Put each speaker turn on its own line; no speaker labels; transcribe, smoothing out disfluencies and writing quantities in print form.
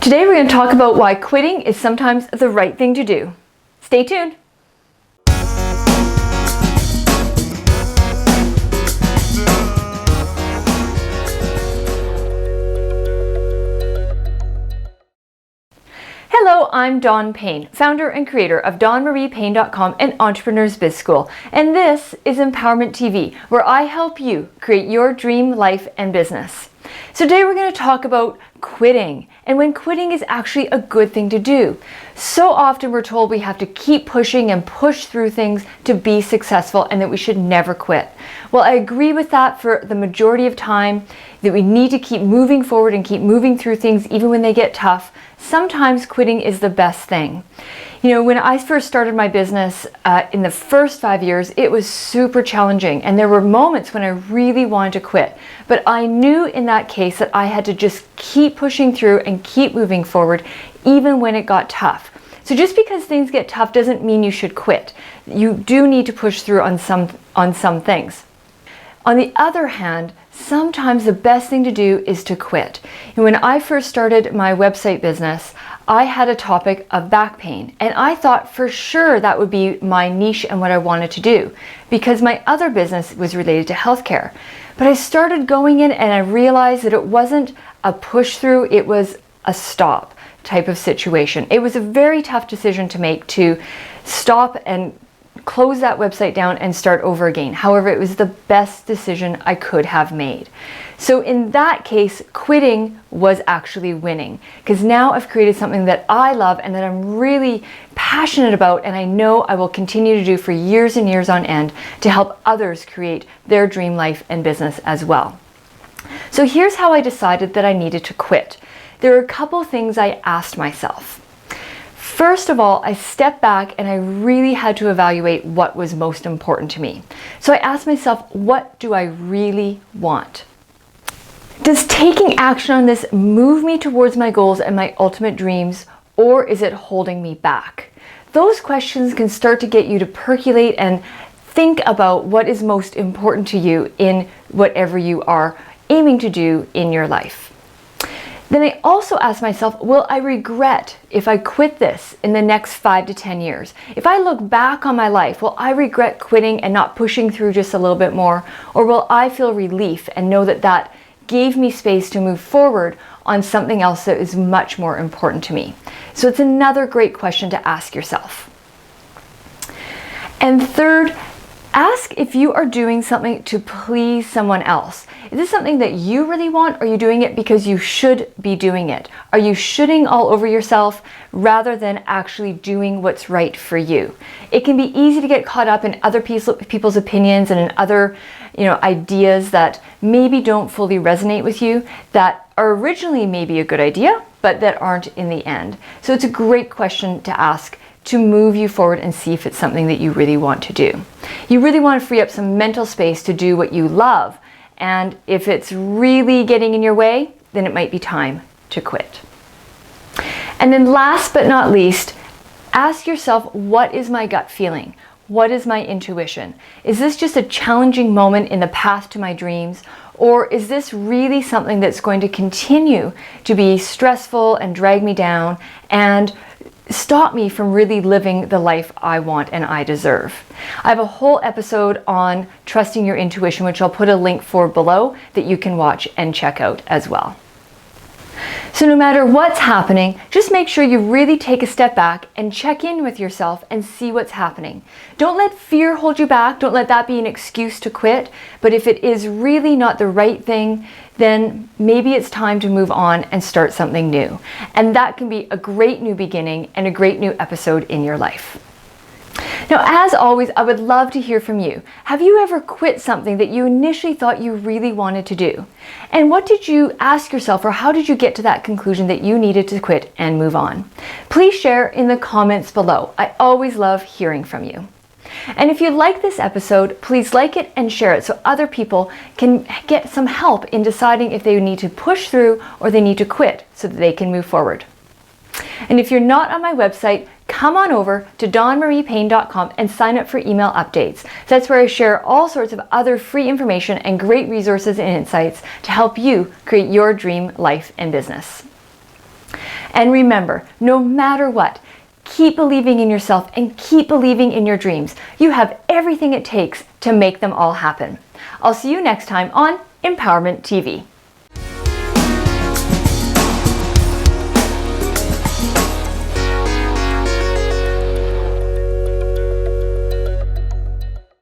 Today we're going to talk about why quitting is sometimes the right thing to do. Stay tuned. Hello, I'm Dawn Payne, founder and creator of DawnMariePayne.com and Entrepreneurs Biz School. And this is Empowerment TV, where I help you create your dream life and business. So today we're going to talk about quitting and when quitting is actually a good thing to do. So often we're told we have to keep pushing and push through things to be successful and that we should never quit. Well, I agree with that for the majority of time, that we need to keep moving forward and keep moving through things even when they get tough. Sometimes quitting is the best thing. You know, when I first started my business in the first 5 years, it was super challenging and there were moments when I really wanted to quit. But I knew in that case that I had to just keep pushing through and keep moving forward even when it got tough. So just because things get tough doesn't mean you should quit. You do need to push through on some things. On the other hand, sometimes the best thing to do is to quit. And when I first started my website business, I had a topic of back pain, and I thought for sure that would be my niche and what I wanted to do because my other business was related to healthcare. But I started going in and I realized that it wasn't a push through, it was a stop type of situation. It was a very tough decision to make, to stop and close that website down and start over again. However, it was the best decision I could have made. So in that case, quitting was actually winning because now I've created something that I love and that I'm really passionate about, and I know I will continue to do for years and years on end to help others create their dream life and business as well. So here's how I decided that I needed to quit. There are a couple things I asked myself. First of all, I stepped back and I really had to evaluate what was most important to me. So I asked myself, what do I really want? Does taking action on this move me towards my goals and my ultimate dreams, or is it holding me back? Those questions can start to get you to percolate and think about what is most important to you in whatever you are aiming to do in your life. Then I also asked myself, will I regret if I quit this in the next 5 to 10 years? If I look back on my life, will I regret quitting and not pushing through just a little bit more? Or will I feel relief and know that that gave me space to move forward on something else that is much more important to me? So it's another great question to ask yourself. And third, ask if you are doing something to please someone else. Is this something that you really want, or are you doing it because you should be doing it? Are you shooting all over yourself rather than actually doing what's right for you? It can be easy to get caught up in other people's opinions and in other ideas that maybe don't fully resonate with you, that are originally maybe a good idea, but that aren't in the end. So it's a great question to ask to move you forward and see if it's something that you really want to do. You really want to free up some mental space to do what you love. And if it's really getting in your way, then it might be time to quit. And then last but not least, ask yourself, what is my gut feeling? What is my intuition? Is this just a challenging moment in the path to my dreams? Or is this really something that's going to continue to be stressful and drag me down and stop me from really living the life I want and I deserve? I have a whole episode on trusting your intuition, which I'll put a link for below that you can watch and check out as well. So no matter what's happening, just make sure you really take a step back and check in with yourself and see what's happening. Don't let fear hold you back. Don't let that be an excuse to quit. But if it is really not the right thing, then maybe it's time to move on and start something new. And that can be a great new beginning and a great new episode in your life. Now, as always, I would love to hear from you. Have you ever quit something that you initially thought you really wanted to do? And what did you ask yourself, or how did you get to that conclusion that you needed to quit and move on? Please share in the comments below. I always love hearing from you. And if you like this episode, please like it and share it so other people can get some help in deciding if they need to push through or they need to quit so that they can move forward. And if you're not on my website, come on over to DawnMariePayne.com and sign up for email updates. That's where I share all sorts of other free information and great resources and insights to help you create your dream life and business. And remember, no matter what, keep believing in yourself and keep believing in your dreams. You have everything it takes to make them all happen. I'll see you next time on Empowerment TV.